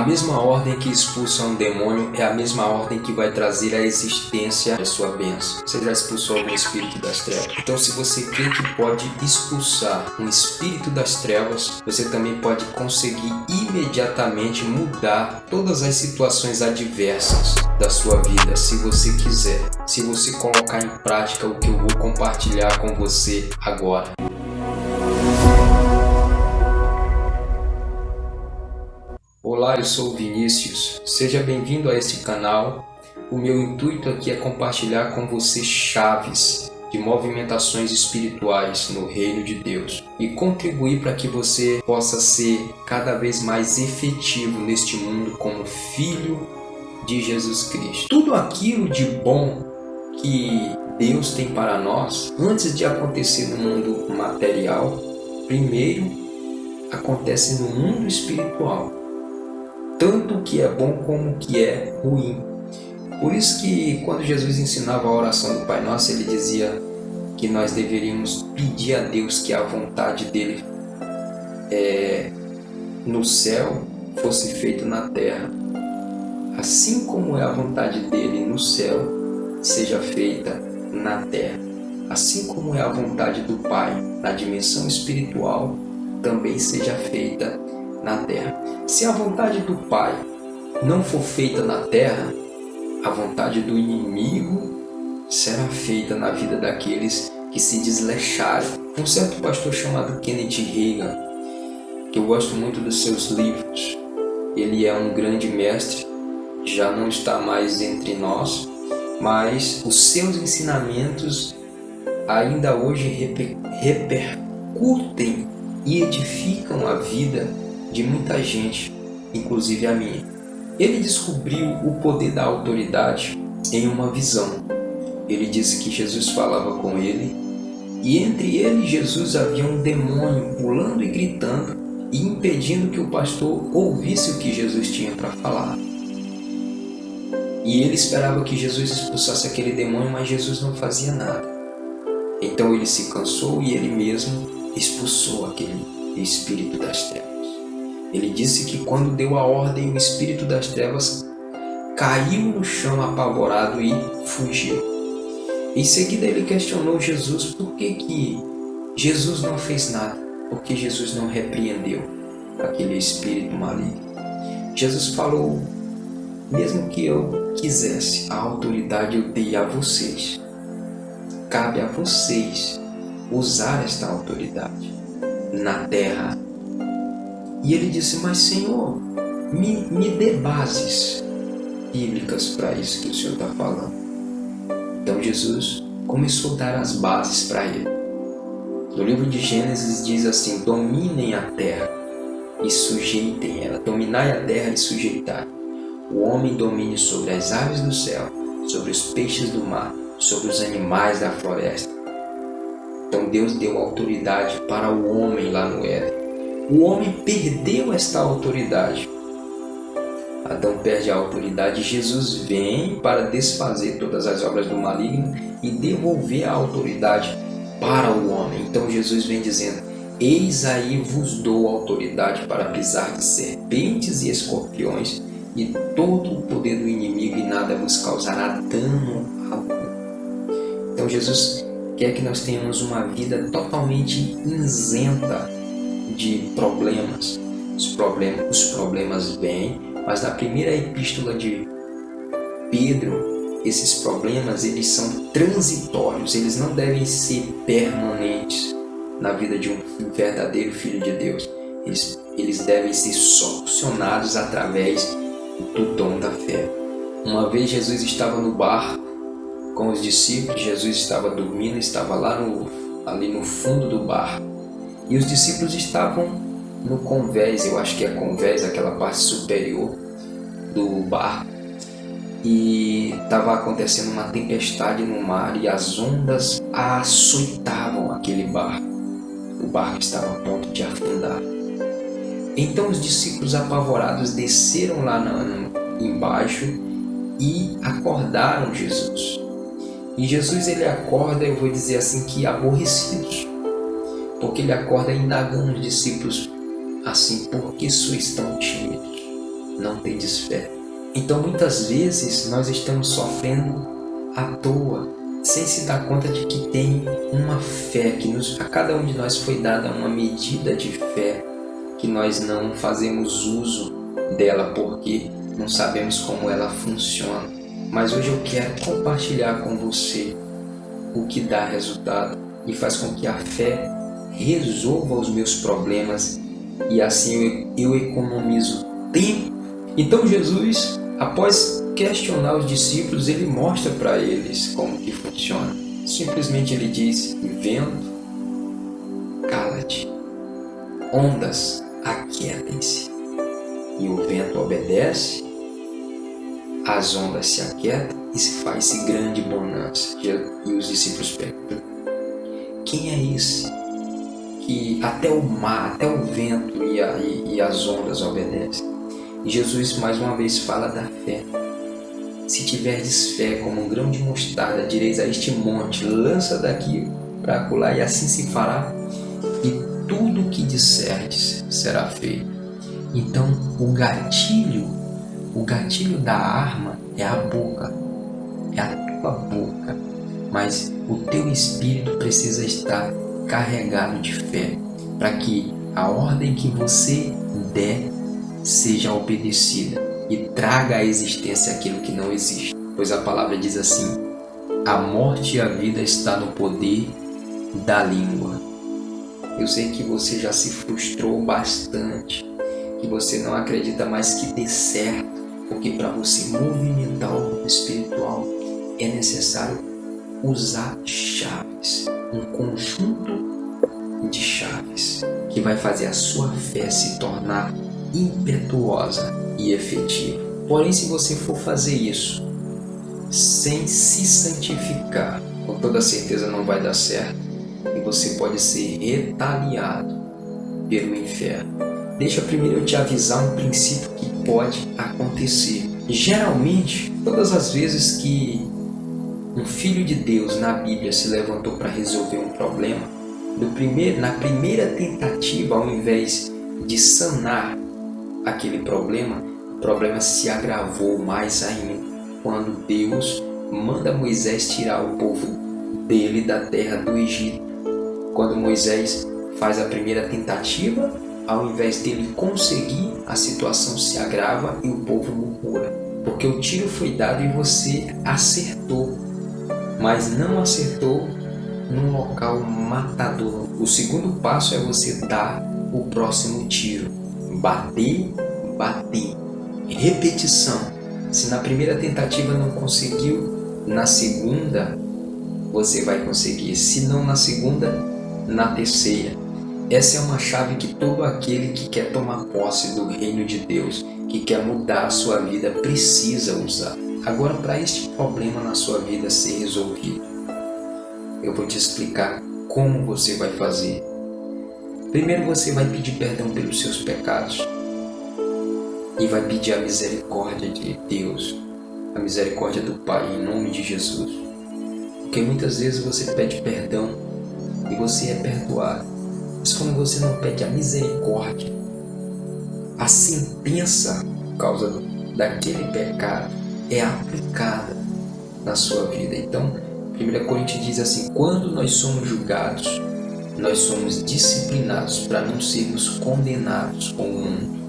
mesma ordem que expulsa um demônio é a mesma ordem que vai trazer à existência a sua bênção. Você já expulsou algum espírito das trevas? Então, se você crê que pode expulsar um espírito das trevas, você também pode conseguir imediatamente mudar todas as situações adversas da sua vida, se você quiser. Se você colocar em prática o que eu vou compartilhar com você agora. Olá, eu sou o Vinícius. Seja bem-vindo a este canal. O meu intuito aqui é compartilhar com você chaves de movimentações espirituais no reino de Deus e contribuir para que você possa ser cada vez mais efetivo neste mundo como filho de Jesus Cristo. Tudo aquilo de bom que Deus tem para nós, antes de acontecer no mundo material, primeiro acontece no mundo espiritual. Tanto o que é bom como o que é ruim. Por isso que quando Jesus ensinava a oração do Pai Nosso, ele dizia que nós deveríamos pedir a Deus que a vontade dele no céu fosse feita na terra. Assim como é a vontade dele no céu, seja feita na terra. Assim como é a vontade do Pai na dimensão espiritual, também seja feita na terra. Se a vontade do Pai não for feita na terra, a vontade do inimigo será feita na vida daqueles que se desleixarem. Um certo pastor chamado Kenneth Hagin, que eu gosto muito dos seus livros, ele é um grande mestre, já não está mais entre nós, mas os seus ensinamentos ainda hoje repercutem e edificam a vida de muita gente, inclusive a minha. Ele descobriu o poder da autoridade em uma visão. Ele disse que Jesus falava com ele e entre ele e Jesus havia um demônio pulando e gritando e impedindo que o pastor ouvisse o que Jesus tinha para falar. E ele esperava que Jesus expulsasse aquele demônio, mas Jesus não fazia nada. Então ele se cansou e ele mesmo expulsou aquele espírito das trevas. Ele disse que quando deu a ordem, o espírito das trevas caiu no chão apavorado e fugiu. Em seguida ele questionou Jesus por que Jesus não fez nada, porque Jesus não repreendeu aquele espírito maligno. Jesus falou: mesmo que eu quisesse, a autoridade eu dei a vocês. Cabe a vocês usar esta autoridade na terra. E ele disse: mas Senhor, me dê bases bíblicas para isso que o Senhor está falando. Então Jesus começou a dar as bases para ele. No livro de Gênesis diz assim: dominem a terra e sujeitem ela. Dominai a terra e sujeitai. O homem domine sobre as aves do céu, sobre os peixes do mar, sobre os animais da floresta. Então Deus deu autoridade para o homem lá no Éden. O homem perdeu esta autoridade. Adão perde a autoridade e Jesus vem para desfazer todas as obras do maligno e devolver a autoridade para o homem. Então Jesus vem dizendo: eis aí vos dou autoridade para pisar de serpentes e escorpiões e todo o poder do inimigo, e nada vos causará dano algum. Então Jesus quer que nós tenhamos uma vida totalmente isenta de problemas. Os problemas vêm, mas na primeira epístola de Pedro, esses problemas eles são transitórios, eles não devem ser permanentes na vida de um verdadeiro filho de Deus. Eles devem ser solucionados através do dom da fé. Uma vez Jesus estava no barco com os discípulos, Jesus estava dormindo, estava ali no fundo do barco. E os discípulos estavam no convés, eu acho que é convés, aquela parte superior do barco. E estava acontecendo uma tempestade no mar e as ondas açoitavam aquele barco. O barco estava a ponto de afundar. Então os discípulos apavorados desceram lá embaixo e acordaram Jesus. E Jesus ele acorda, eu vou dizer assim, que aborrecidos. Porque ele acorda indagando os discípulos assim: por que sois tão tímidos? não tendes fé. Então muitas vezes nós estamos sofrendo à toa, sem se dar conta de que tem uma fé, a cada um de nós foi dada uma medida de fé, que nós não fazemos uso dela porque não sabemos como ela funciona. Mas hoje eu quero compartilhar com você o que dá resultado e faz com que a fé resolva os meus problemas e assim eu economizo tempo. Então Jesus, após questionar os discípulos, ele mostra para eles como que funciona. Simplesmente ele diz: vento, cala-te, ondas, aquietem-se. E o vento obedece, as ondas se aquietam e se faz grande bonança. E os discípulos perguntam: quem é esse que até o mar, até o vento e as ondas obedecem? E Jesus mais uma vez fala da fé. Se tiverdes fé como um grão de mostarda, direis a este monte: lança daqui para acolá, e assim se fará, e tudo o que disserdes será feito. Então o gatilho da arma é a boca, é a tua boca, mas o teu espírito precisa estar carregado de fé, para que a ordem que você der seja obedecida e traga à existência aquilo que não existe. Pois a palavra diz assim: a morte e a vida está no poder da língua. Eu sei que você já se frustrou bastante, que você não acredita mais que dê certo, porque para você movimentar o mundo espiritual é necessário usar chaves, um conjunto de chaves que vai fazer a sua fé se tornar impetuosa e efetiva. Porém, se você for fazer isso sem se santificar, com toda certeza não vai dar certo e você pode ser retaliado pelo inferno. Deixa primeiro eu te avisar um princípio que pode acontecer. Geralmente, todas as vezes que um filho de Deus na Bíblia se levantou para resolver um problema, na primeira tentativa, ao invés de sanar aquele problema, o problema se agravou mais ainda, quando Deus manda Moisés tirar o povo dele da terra do Egito. Quando Moisés faz a primeira tentativa, ao invés dele conseguir, a situação se agrava e o povo murmura, porque o tiro foi dado e você acertou, mas não acertou num local matador. O segundo passo é você dar o próximo tiro, bater, repetição. Se na primeira tentativa não conseguiu, na segunda você vai conseguir, se não na segunda, na terceira. Essa é uma chave que todo aquele que quer tomar posse do reino de Deus, que quer mudar a sua vida, precisa usar. Agora, para este problema na sua vida ser resolvido, eu vou te explicar como você vai fazer. Primeiro você vai pedir perdão pelos seus pecados e vai pedir a misericórdia de Deus, a misericórdia do Pai, em nome de Jesus. Porque muitas vezes você pede perdão e você é perdoado, mas quando você não pede a misericórdia, a sentença por causa daquele pecado é aplicada na sua vida. Então, 1 Coríntios diz assim: quando nós somos julgados, nós somos disciplinados para não sermos condenados com o mundo.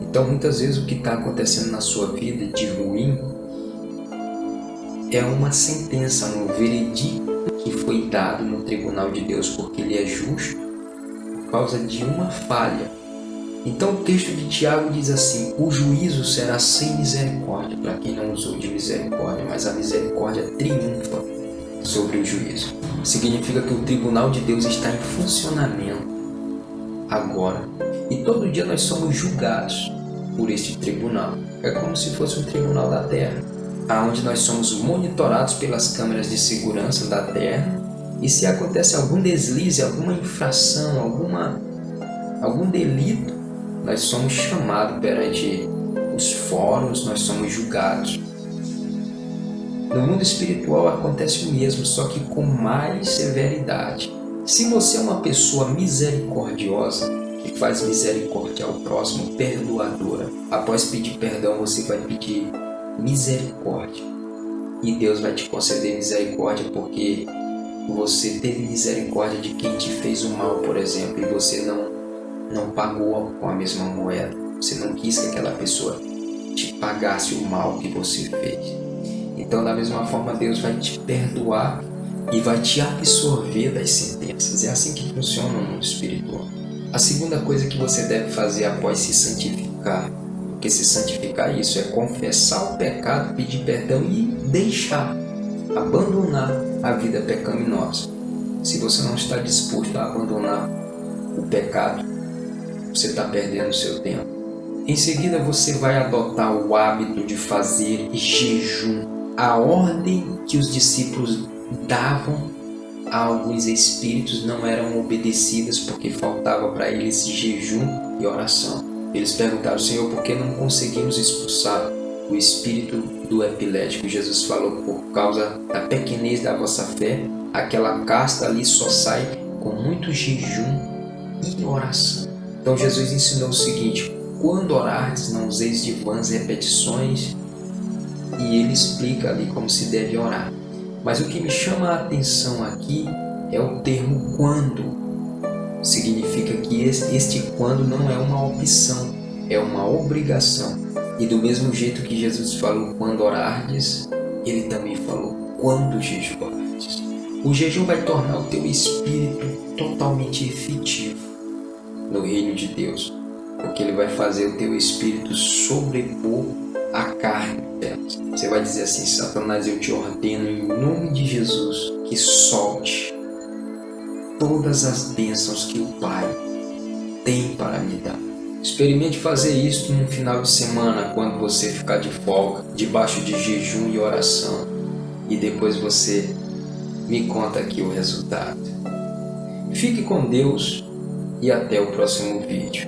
Então, muitas vezes o que está acontecendo na sua vida de ruim é uma sentença, um veredicto que foi dado no tribunal de Deus, porque Ele é justo por causa de uma falha. Então o texto de Tiago diz assim: o juízo será sem misericórdia para quem não usou de misericórdia, mas a misericórdia triunfa sobre o juízo. Significa que o tribunal de Deus está em funcionamento agora. E todo dia nós somos julgados por este tribunal. É como se fosse um tribunal da terra, onde nós somos monitorados pelas câmeras de segurança da terra, e se acontece algum deslize, alguma infração, algum delito, nós somos chamados perante os fóruns, nós somos julgados. No mundo espiritual acontece o mesmo, só que com mais severidade. Se você é uma pessoa misericordiosa, que faz misericórdia ao próximo, perdoadora. Após pedir perdão, você vai pedir misericórdia. E Deus vai te conceder misericórdia porque você teve misericórdia de quem te fez o mal, por exemplo, e você não pagou com a mesma moeda. Você não quis que aquela pessoa te pagasse o mal que você fez. Então, da mesma forma, Deus vai te perdoar e vai te absorver das sentenças. É assim que funciona o mundo espiritual. A segunda coisa que você deve fazer após se santificar, porque se santificar é confessar o pecado, pedir perdão e deixar, abandonar a vida pecaminosa. Se você não está disposto a abandonar o pecado, você está perdendo o seu tempo. Em seguida, você vai adotar o hábito de fazer jejum. A ordem que os discípulos davam a alguns espíritos não eram obedecidas porque faltava para eles jejum e oração. Eles perguntaram: Senhor, por que não conseguimos expulsar o espírito do epilético? Jesus falou: por causa da pequenez da vossa fé, aquela casta ali só sai com muito jejum e oração. Então Jesus ensinou o seguinte: quando orardes, não useis de vãs repetições, e ele explica ali como se deve orar. Mas o que me chama a atenção aqui é o termo quando. Significa que este quando não é uma opção, é uma obrigação. E do mesmo jeito que Jesus falou quando orardes, ele também falou quando jejuardes. O jejum vai tornar o teu espírito totalmente efetivo no reino de Deus, porque ele vai fazer o teu espírito sobrepor a carne dela. Você vai dizer assim: Satanás, eu te ordeno em nome de Jesus que solte todas as bênçãos que o Pai tem para me dar. Experimente fazer isso no final de semana, quando você ficar de folga, debaixo de jejum e oração, e depois você me conta aqui o resultado. Fique com Deus e até o próximo vídeo.